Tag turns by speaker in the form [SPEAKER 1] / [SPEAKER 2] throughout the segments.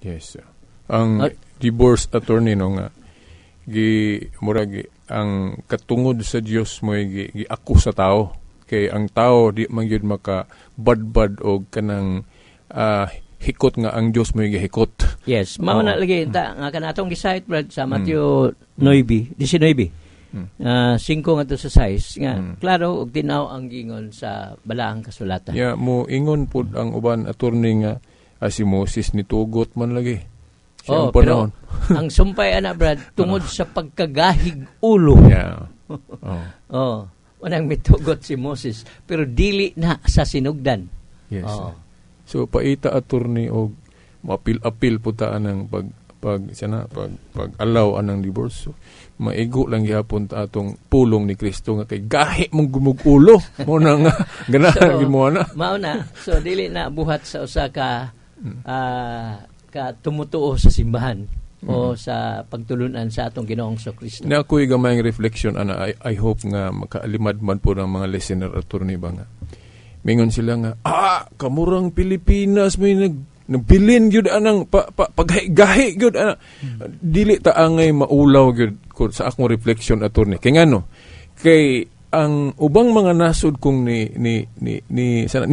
[SPEAKER 1] Yes. Ang divorce attorney no nga murag ang katungod sa Dios mo gi ako sa tao kay ang tao di man gyud maka badbad og kanang hikot nga ang Dios mo gihikot.
[SPEAKER 2] Yes, mao na lagi ta nga kanatong gisayt brad sa Mateo 19. 5 nga to sa 6 nga klaro og tinaw ang gingon sa balaang kasulatan.
[SPEAKER 1] Yeah, mo ingon pud ang uban attorney nga si Moses nitugot man lagi.
[SPEAKER 2] Pero ang sumpay ana brad tungod sa pagkagahig ulo.
[SPEAKER 1] Yeah.
[SPEAKER 2] Wanang mitugot si Moses pero dili na sa sinugdan.
[SPEAKER 1] Yes. So paita attorney og mapil-apil po ta anang pag-allow anang divorce. So, maigo lang gihapon ta atong pulong ni Kristo nga kay gahi mong gumugulo mo na nga ganahan gimo na.
[SPEAKER 2] Mao na. So dili na buhat sa usa ka tumutuo sa simbahan o sa pagtulunan sa atong Ginoong Kristo.
[SPEAKER 1] Na ako'y gamayng reflection ana I hope nga makaalimad man po ng mga listener attorney ba nga. Mingon sila nga kamurang Pilipinas may nagbilin gyud anang paggahi gyud ana. Dili ta angay maulaw gyud sa akong reflection attorney. Kay ngano? Kay ang ubang mga nasod kong ni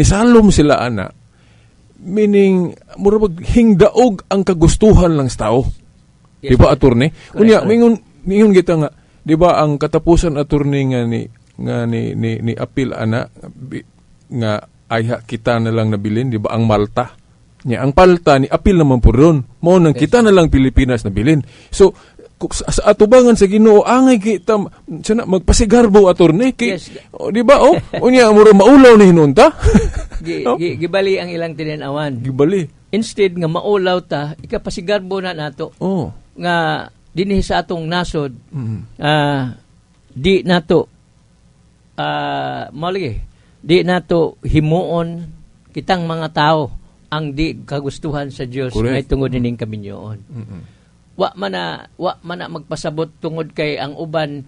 [SPEAKER 1] salom sila ana. Meaning murag hingdaog ang kagustuhan lang sa tao. Yes, di ba attorney? Unya mingon kita nga, di ba ang katapusan attorney nga ni apil ana nga ayha kita na lang nabilin, di ba ang Malta? Nya ang palta ni apil naman po ron. Mao nang kita na lang Pilipinas nabilin. So sa atubangan sa Ginoo angay kita sana magpasigarbo attorney kay di ba unya mura maulaw ni hinunta.
[SPEAKER 2] Gibali ang ilang tinanawan.
[SPEAKER 1] Gibali.
[SPEAKER 2] Instead nga maulaw ta ikapasigarbo na nato. Nga dinhi sa atong nasod di nato di nato himuon kitang mga tao ang di kagustuhan sa Dios ngay tungod nining kaminyoon. Wa man na magpasabot tungod kay ang uban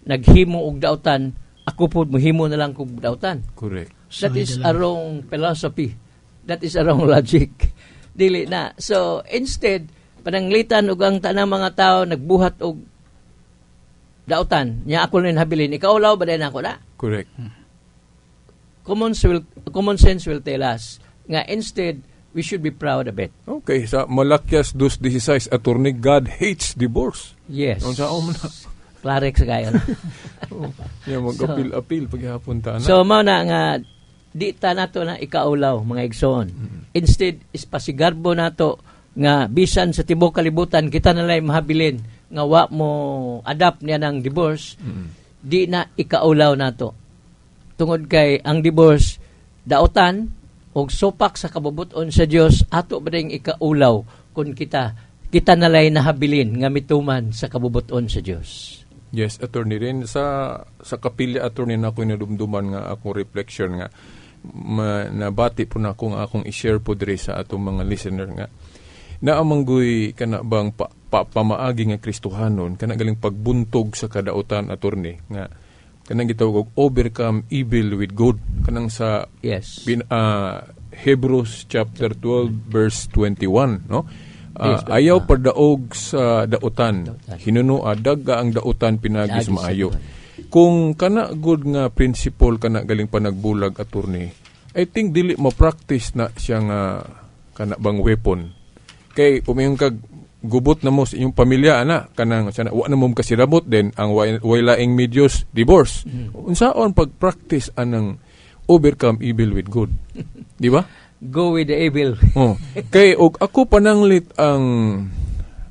[SPEAKER 2] naghimo og dautan, ako pud mohimo na lang kog dautan.
[SPEAKER 1] Correct.
[SPEAKER 2] That is a wrong philosophy. That is a wrong logic. Dili na. So instead pananglitan og ang tanang mga tao nagbuhat og dautan, nya ako rin habilin, ikaw law ba din ako na?
[SPEAKER 1] Correct.
[SPEAKER 2] Common sense will tell us nga instead we should be proud of it.
[SPEAKER 1] Okay, sa Malakias 2:16 attorney, God hates divorce.
[SPEAKER 2] Yes.
[SPEAKER 1] Ang sao man.
[SPEAKER 2] Clarek sa gayon.
[SPEAKER 1] Mag-apil paghapon ta na.
[SPEAKER 2] So mao na nga di ta nato na ikaulaw mga igsoon. Instead is pasigarbo nato nga bisan sa tibuok kalibutan kita na lay mahabilin nga wa mo adapt niya ng divorce. Di na ikaulaw nato. Tungod kay ang divorce dautan og sopak sa kabubuton sa Dios ato ba ding ikaulaw kung kita nalay nahabilin nga mituman sa kabubuton sa Dios.
[SPEAKER 1] Yes, attorney rin sa kapilya attorney na ako inadumduman nga akong reflection nga nabati po na akong i-share po diri sa atong mga listener nga naamanggoy kana bang pamaagi nga Kristohanon kana galing pagbuntog sa kadautan attorney nga kanang gitawag og overcome evil with good kanang sa Hebrews chapter 12 verse 21 no ayaw padaog sa dautan hinuno daga ang dautan pinagis maayo kung kana good nga principle kana galing panagbulag attorney I think dili ma-practice na siya nga kana bang weapon kay pumayong kag gubot na mo sa inyong pamilya ana kanang sana wa na mo kasirabot den ang waylaing medios divorce unsaon pag-practice anang overcome evil with good di ba
[SPEAKER 2] go with the evil
[SPEAKER 1] kay og ako pananglit ang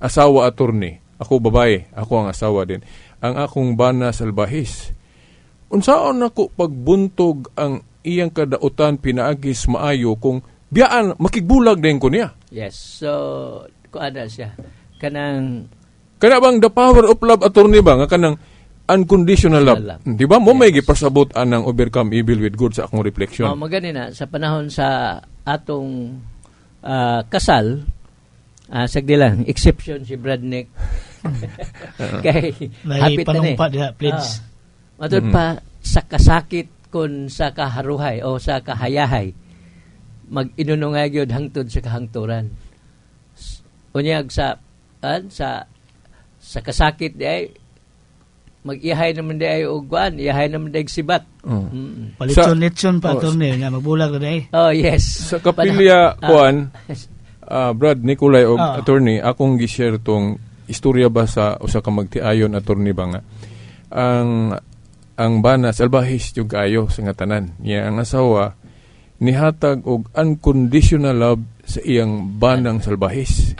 [SPEAKER 1] asawa attorney ako babae ako ang asawa din ang akong bana salbahis unsaon ako pagbuntog ang iyang kadautan pinaagis maayo kung biyaan makigbulag din ko niya.
[SPEAKER 2] Yes, so kuada siya kanang
[SPEAKER 1] bang the power of love attorney ba nga kanang unconditional love. Di ba mo may gipasabot anang overcome evil with good sa akong reflection.
[SPEAKER 2] Magani na sa panahon sa atong kasal sagdi lang exception si Bradnick kay hapit na ni matod pa sa kasakit kun sa kaharuhay o sa kahayahay mag-inunungay gyud hangtod sa kahangturan. unyag sa kasakit di ay mag-iyahay naman di ay ugwan, iyahay naman di ay sibat.
[SPEAKER 3] Palitson-litson pa attorney nga magbulag na di.
[SPEAKER 2] Oh, yes.
[SPEAKER 1] Sa kapilya kuan Brad Nicolay og attorney, akong gi-share tong istorya ba sa usa ka magtiayon attorney ba nga ang bana salbahis jud kaayo sa nga tanan. Niya ang asawa nihatag og unconditional love sa iyang banang salbahis.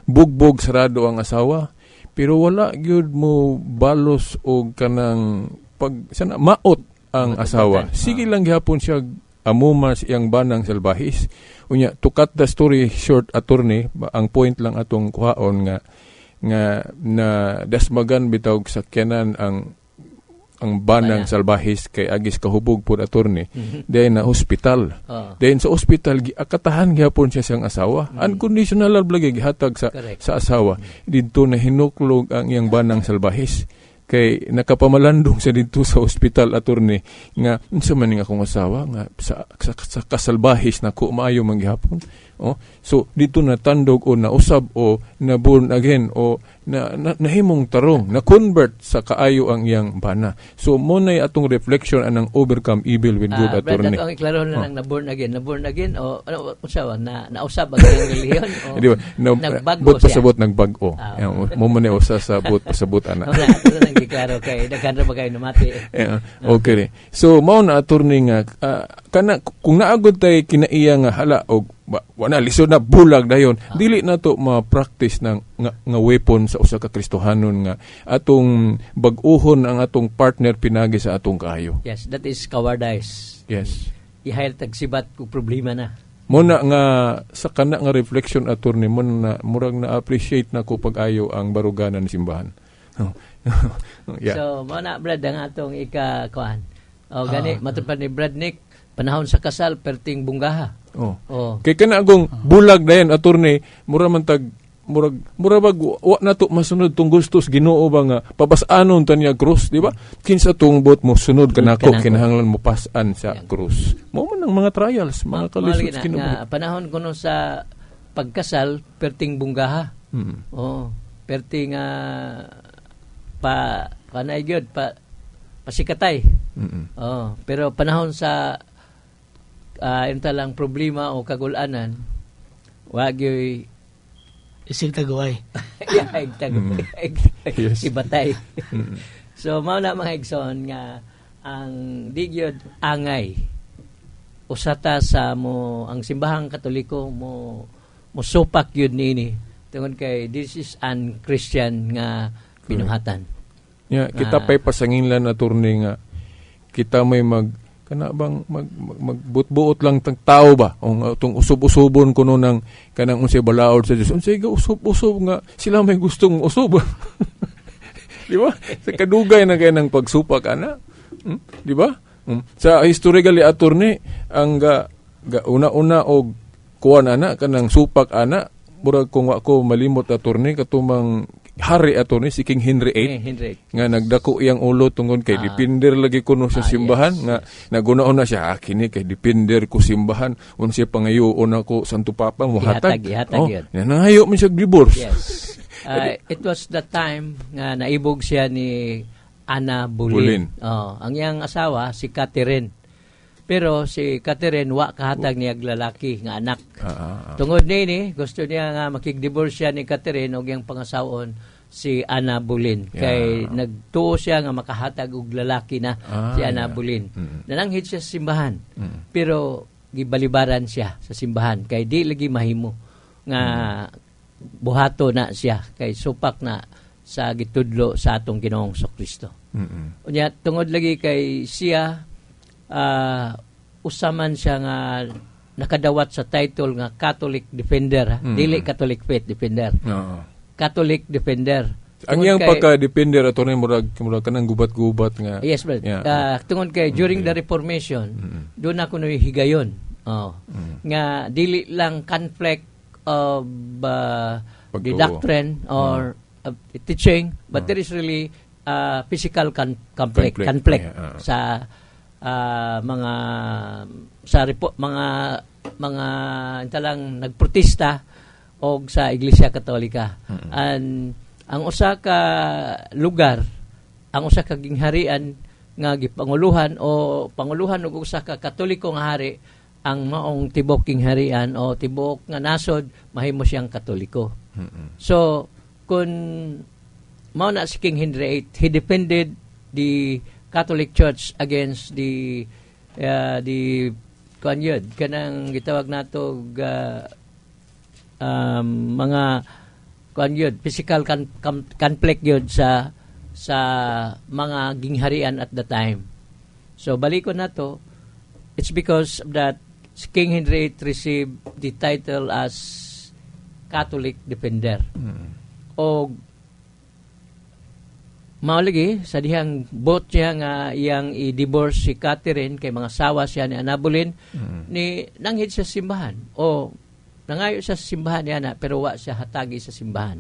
[SPEAKER 1] Bugbog sarado ang asawa pero wala gyud mo balos og kanang maot ang asawa. Sige lang gihapon siya amuma sa iyang banang salbahis. Unya, to cut the story short, attorney, ang point lang atong kuhaon nga na dasmagan bitaw sa kanan ang banang salbahis kay agis kahubog po attorney. Then na hospital. Then sa hospital akatahan gyapon siya siyang asawa. Unconditional love lagi gihatag sa asawa. Didto na hinuklog ang iyang banang salbahis. Kay nakapamalandong siya dito sa hospital attorney nga unsa man ning akong asawa nga sa kasalbahis na ko maayo manggihapon. So dito na tandog o nausab o na born again o nahimong tarong na convert sa kaayo ang iyang bana. So mo nay atong reflection anang overcome evil with good attorney.
[SPEAKER 2] Brad, ang iklaro na lang na born again o ano usawa na nausab ang iyang relihiyon o nagbago siya.
[SPEAKER 1] Pasabot nagbago. Mo man ay usa sa pasabot ana.
[SPEAKER 2] Ito nang giklaro kay daghan ra ba kayo namati.
[SPEAKER 1] Okay. So mao na attorney nga kana kung naagod tay kinaiya nga hala og wala lisod na bulag dayon dili na to ma-practice ng nga weapon sa usa ka Kristohanon nga atong bag-uhon ang atong partner pinagi sa atong kaayo.
[SPEAKER 2] Yes, that is cowardice.
[SPEAKER 1] Yes.
[SPEAKER 2] Ihayal tagsibat ko problema na.
[SPEAKER 1] Muna nga sa kana nga reflection attorney mo na murag na appreciate na ko pag-ayo ang baruganan ng simbahan.
[SPEAKER 2] Yeah. So mo na Brad ang atong ika-kuan. Gani matupad ni Brad Nick panahon sa kasal perting bunggaha. Kay kana agong bulag dayon attorney mura man tag mura bag wa nato masunod tong gustos Ginoo ba nga pabasanon tanya krus, di ba? Kinsa tumbot mo sunod kanako kinahanglan mo pasan sa krus. Mao man ang mga trials, mga kalisod kinabuhi. Panahon kuno sa pagkasal perting bunggaha. Perting kanay gyud pasikatay. Pero panahon sa intalang problema o kagulanan wagyoy
[SPEAKER 3] isig taguay.
[SPEAKER 2] Ibatay. So mao na mga igsoon nga ang digyod angay usata sa mo ang simbahang Katoliko mo supak yun nini tungod kay this is an Christian nga pinuhatan.
[SPEAKER 1] Kita pa'y pasanginlan na turning nga kita may magbutbuot lang tang tao ba o itong usub-usubon kuno ng kanang unsay balaod sa Dios unsay usub-usub nga sila may gustong usub. Di ba? Sa kadugay na kay nang pagsupak ana. Di ba? Sa historically attorney ang una-una og kuan ana kanang supak ana murag kung ako malimot attorney katumang hari attorney si King Henry VIII nga nagdako iyang ulo tungod kay depender lagi kuno sa simbahan nga nagunaon na siya kini kay depender ko simbahan unsay pangayoon ako Santo Papa mo hatag nangayo man siya divorce.
[SPEAKER 2] It was the time nga naibog siya ni Anna Boleyn. Ang iyang asawa si Catherine. Pero si Catherine wa kahatag niya lalaki nga anak. Tungod ni gusto niya nga makig-divorce siya ni Catherine og iyang pangasawon si Anna Boleyn. Kay nagtuo siya nga makahatag og lalaki na si Anna Boleyn. Nananghid siya sa simbahan. Pero gibalibaran siya sa simbahan kay di lagi mahimo nga buhato na siya kay supak na sa gitudlo sa atong Ginoong Kristo. Unya tungod lagi kay siya usaman siya nga nakadawat sa title nga Catholic Defender. Dili Catholic Faith Defender. Catholic Defender.
[SPEAKER 1] Ang iyang pagka-defender ato na murag kanang gubat-gubat nga.
[SPEAKER 2] Yes, brother. Tungod kay during the Reformation, doon ako higayon. Nga dili lang conflict of the doctrine or teaching, but there is really physical conflict sa mga intalang nagprotesta o sa Iglesia Katolika. And ang usa ka lugar, ang usa ka gingharian nga gipanguluhan o panguluhan og usa ka Katoliko nga hari, ang maong tibok gingharian o tibok nga nasod mahimo siyang Katoliko. So kun mao na si King Henry VIII, he defended the Catholic Church against the kanang gitawag nato mga physical conflict yun sa mga gingharian at the time. So balikon nato, it's because of that King Henry VIII received the title as Catholic Defender. O mauligi sa dihang bot niya nga iyang i-divorce si Catherine kay mga sawa siya ni Anna Boleyn, ni nanghid sa simbahan o nangayo sa simbahan niya na pero wa siya hatagi sa simbahan.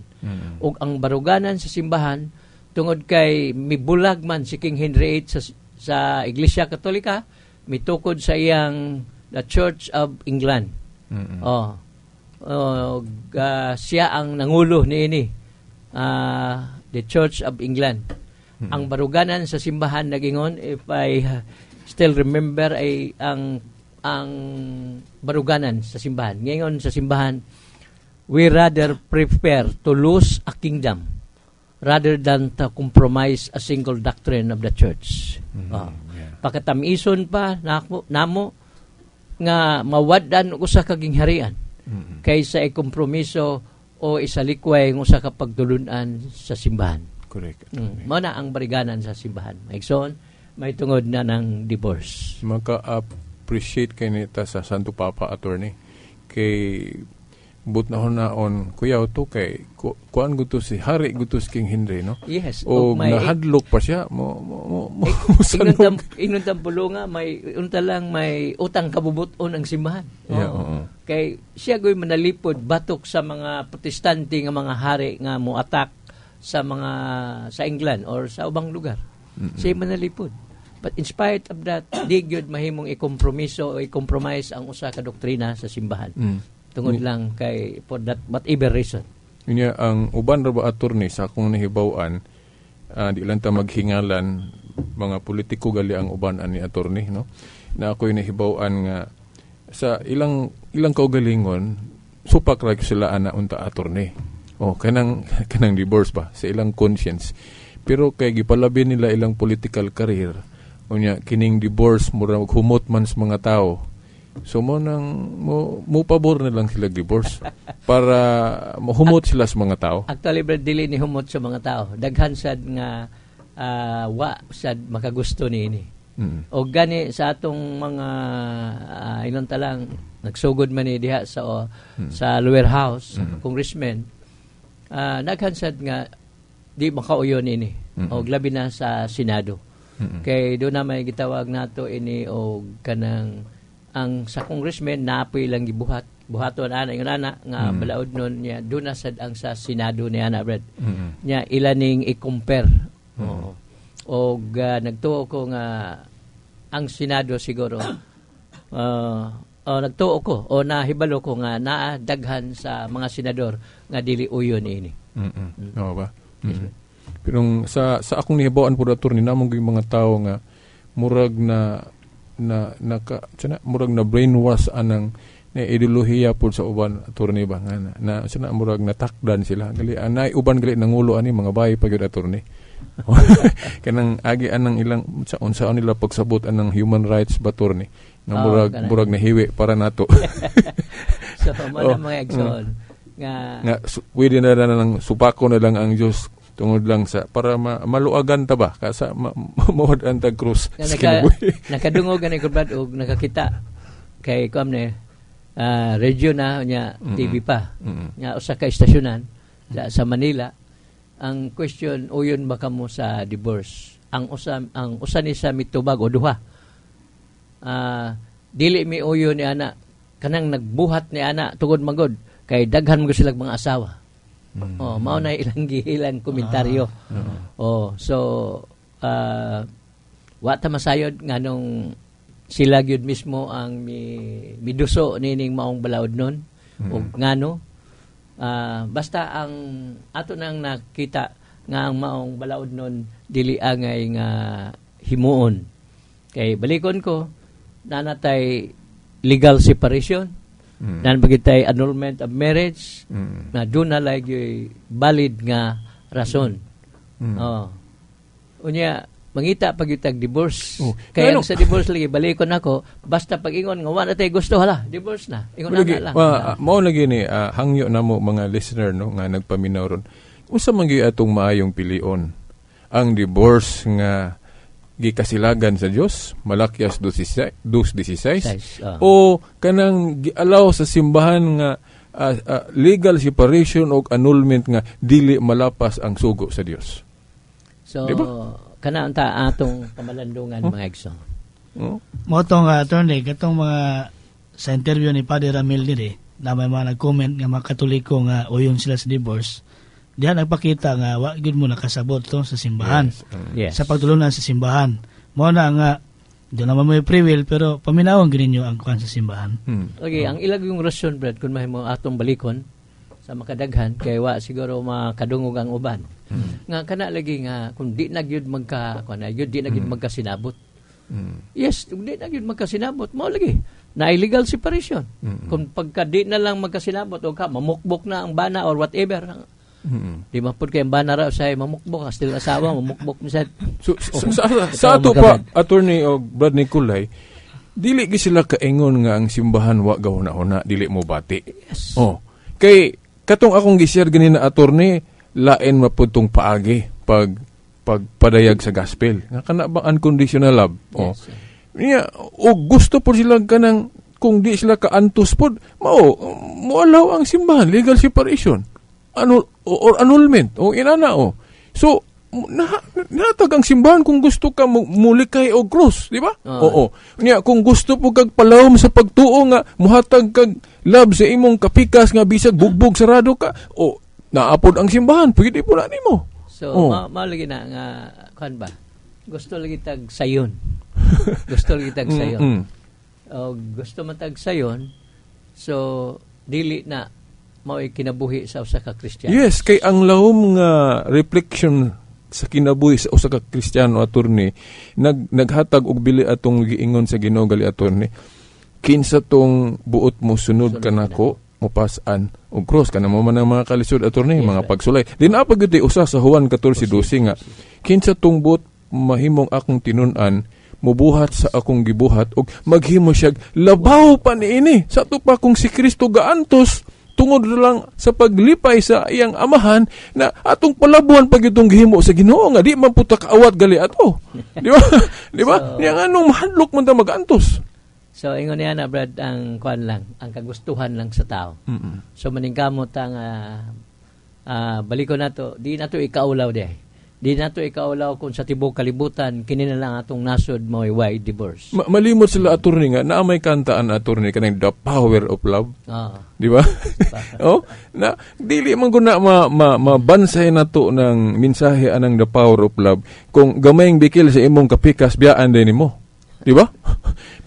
[SPEAKER 2] Ug ang baruganan sa simbahan tungod kay mibulag man si King Henry VIII sa Iglesia Katolika, mitukod sa iyang the Church of England. Siya ang nangulo niini, the Church of England. Ang baruganan sa simbahan nagingon, if I still remember, ay ang baruganan sa simbahan. Ngayon sa simbahan, we rather prefer to lose a kingdom rather than to compromise a single doctrine of the church. Pagkatamison pa namo nga mawaddan usa ka gingharian kaysa ikompromiso o isalikway ng usa ka pagtulunan sa simbahan.
[SPEAKER 1] Correct.
[SPEAKER 2] Mao na ang bariganan sa simbahan. Maigsoon, may tungod na ng divorce.
[SPEAKER 1] Maka-appreciate kay nita sa Santo Papa Attorney kay but na naon kuya to kay kuan gusto si Hari gusto si King Henry, no?
[SPEAKER 2] Yes.
[SPEAKER 1] O nahadlok pa siya
[SPEAKER 2] ingon tampulo nga may unta lang may utang kabubuton ang simbahan. Kay siya goy manalipod batok sa mga protestante nga mga hari nga mo-attack sa England or sa ubang lugar. Siya manalipod. But in spite of that, di gyud mahimong ikompromiso o i-compromise ang usa ka doktrina sa simbahan. Tungod lang kay for that whatever reason.
[SPEAKER 1] Yun ang uban ra ba attorney sa akong nahibaw-an, di lang ta maghingalan mga politiko gali ang uban ani attorney, no? Na ako'y nahibaw-an nga sa ilang kaugalingon supak ra sila ana unta attorney. Kanang divorce ba sa ilang conscience. Pero kay gipalabi nila ilang political career, unya kining divorce mura humot man sa mga tao. So mo pabor na lang sila divorce para mahumot sila sa mga tao.
[SPEAKER 2] Actually, dili ni humot sa mga tao. Daghan sad nga wa sad makagusto niini. O gani sa atong mga ilang talang nagsugod man ni diha sa lower house, congressman, daghan sad nga di makauyon ini. O labi na sa Senado. Kay do na may gitawag nato ini o kanang ang sa congressman naapoy lang buhaton ana yung ana nga balaod nun niya doon na sad ang sa Senado ni ana Brad niya ilaning i-compare o nagtuo ko nga ang Senado siguro nagtuo ko o nahibalo ko nga naadaghan sa mga senador nga dili uyon ini.
[SPEAKER 1] Oo ba? Pero sa akong nihibawan po attorney namong mga tao nga murag murag na brainwash anang na ideolohiya po sa uban attorney ba nga na sana murag natakdan sila gali anay uban gali nangulo ani mga bayi pag attorney kanang agi anang ilang unsaon nila pagsabot anang human rights ba attorney nga murag nahiwi para nato.
[SPEAKER 2] So man mga igsoon nga
[SPEAKER 1] pwede na lang supako na lang ang Diyos tungod lang sa para maluagan ta ba kasa mamuod ang tag cross
[SPEAKER 2] nakadungog ani gubad og nakakita kay kamne radio na nya TV pa nya usa ka istasyonan sa Manila. Ang question, uyon ba kamo sa divorce? Ang usa ni sa mitubag o duha, dili mi uyon ni ana kanang nagbuhat ni ana tugod magod kay daghan mo sila mga asawa. Mao na ilang komentaryo. So wa ta masayod nganong sila gyud mismo ang miduso nining maong balaod nun. O ngano Basta ang ato nang nakita nga ang maong balaod nun dili angay nga himuon. Kay balikon ko nanatay legal separation, nanbagitay annulment of marriage, na doon na lagi valid nga rason. Unya mangita pag itag divorce. Kaya sa divorce lagi balikon ako, basta pag ingon nga wala tay gusto hala, divorce na. Ingon na lang.
[SPEAKER 1] Mao lagi ni hangyo namo mga listener no nga nagpaminaw ron. Unsa man gyud atong maayong pilion? Ang divorce nga gikasilagan sa Dios, Malakias 2:16, o kanang gialaw sa simbahan nga legal separation o annulment nga dili malapas ang sugo sa Dios.
[SPEAKER 2] So,
[SPEAKER 1] diba?
[SPEAKER 2] kana anta atong pamalandungan mga igsoon.
[SPEAKER 3] Motong attorney, katong mga sa interview ni Padre Ramil dire, na may mga nag-comment nga mga Katoliko nga uyon sila sa divorce, diyan nagpakita nga wa gyud mo nakasabot to sa simbahan.
[SPEAKER 2] Yes.
[SPEAKER 3] Sa pagtulunan sa simbahan. Mo na nga diyan naman may free will pero paminawon gyud ninyo ang kuan sa simbahan.
[SPEAKER 2] Okay, ang ilag yung rason Brad kun mahimo atong balikon sa makadaghan kay wa siguro makadungog ang uban. Nga kana lagi nga kung di na gyud di na gyud magkasinabot. Yes, kung di na gyud magkasinabot mo lagi na illegal separation. Kung pagka di na lang magkasinabot o ka mamukbok na ang bana or whatever. Di mapud kay ang bana ra say mamukbok still asawa mamukbok misad.
[SPEAKER 1] So, sa ato pa attorney o Brad Nicolay, dili gi sila kaingon nga ang simbahan wa gahuna-huna dili mo bati.
[SPEAKER 2] Yes.
[SPEAKER 1] Kay katong akong gi-share ganina attorney, lain mapudtong paagi pagpadayag sa gospel. Nga kana ba unconditional love?
[SPEAKER 2] Yes.
[SPEAKER 1] O gusto po sila kanang kung di sila kaantos pod, mo allow ang simbahan legal separation. Or annulment o inana o. So natag ang simbahan kung gusto ka mulikay o cross, di ba? Oo. Nya kung gusto po kag palawom sa pagtuo nga muhatag kag love sa imong kapikas nga bisag bugbog sarado ka, naapod ang simbahan, pwede po na nimo.
[SPEAKER 2] So, malagi na nga, kan ba? Gusto lagi tag sayon. Gusto lagi tag sayon. Gusto matag sayon, so, dili na mao'y kinabuhi sa usa ka Kristiyano.
[SPEAKER 1] Yes, kay ang lahom nga reflection sa kinabuhi sa usa ka Kristiyano attorney, naghatag og bili atong giingon sa Ginoo gali attorney, kinsa tong buot mo sunod kanako, mupasan og cross kana mo man ang mga kalisod attorney, mga pagsulay. Dinapag gid usa sa Juan 14:12 nga kinsa tong buot mahimong akong tinun-an mubuhat sa akong gibuhat og maghimo siya labaw pa niini sa tupa kung si Kristo gaantos tungod lang sa paglipay sa iyang amahan na atong palabuhan pag itong gihimo sa Ginoo nga di man puta kaawat gali ato. Di ba? Di ba? Yang anong mahadlok man ta magantos.
[SPEAKER 2] So, ingon niya na, Brad, ang kuan lang, ang kagustuhan lang sa tao. So, maningkamot ang baliko na to, di na to ikaulaw de. Di na to ikaulaw kung sa tibok kalibutan, kini na lang atong nasod mo wide divorce.
[SPEAKER 1] Malimot sila attorney nga, naamay kantaan attorney kanang the power of love. Di ba? Na, dili man guna mabansay na to ng mensahe anang the power of love. Kung gamayng bikil sa imong kapikas, biyaan din mo. Di ba?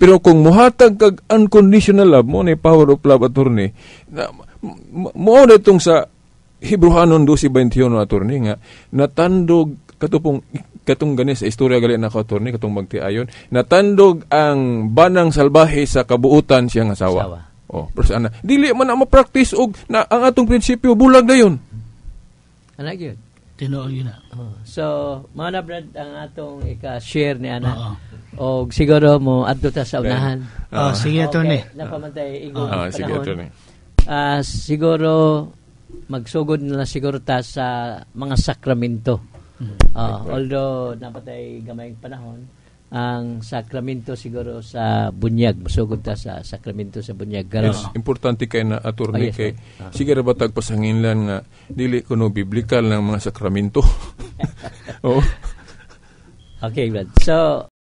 [SPEAKER 1] Pero kung muhatag kag unconditional love mo ni power of love attorney, mo na itong sa Hebrehanon 12:21 attorney nga natandog katong gani sa istorya gali na attorney katong magtiayon, natandog ang banang salbahe sa kabuutan siyang asawa. Pero ana dili man na ma-practice og na ang atong prinsipyo bulag dayon.
[SPEAKER 2] Ana gyud.
[SPEAKER 3] Tinuod yun na.
[SPEAKER 2] So, mga Brad, ang atong ika-share ni Ana. O siguro mo adto ta sa unahan.
[SPEAKER 3] Sige, attorney.
[SPEAKER 2] Napamantay igong
[SPEAKER 1] sige, attorney.
[SPEAKER 2] Siguro, magsugod na siguro ta sa mga sakramento. Although, napatay gamayng panahon, ang sakramento siguro sa bunyag. Masugod ta sa sakramento sa bunyag.
[SPEAKER 1] Yes, importante kay na attorney kay sige ra batag pasanginlan nga dili kuno biblikal ng mga sakramento.
[SPEAKER 2] Okay, Brad. So,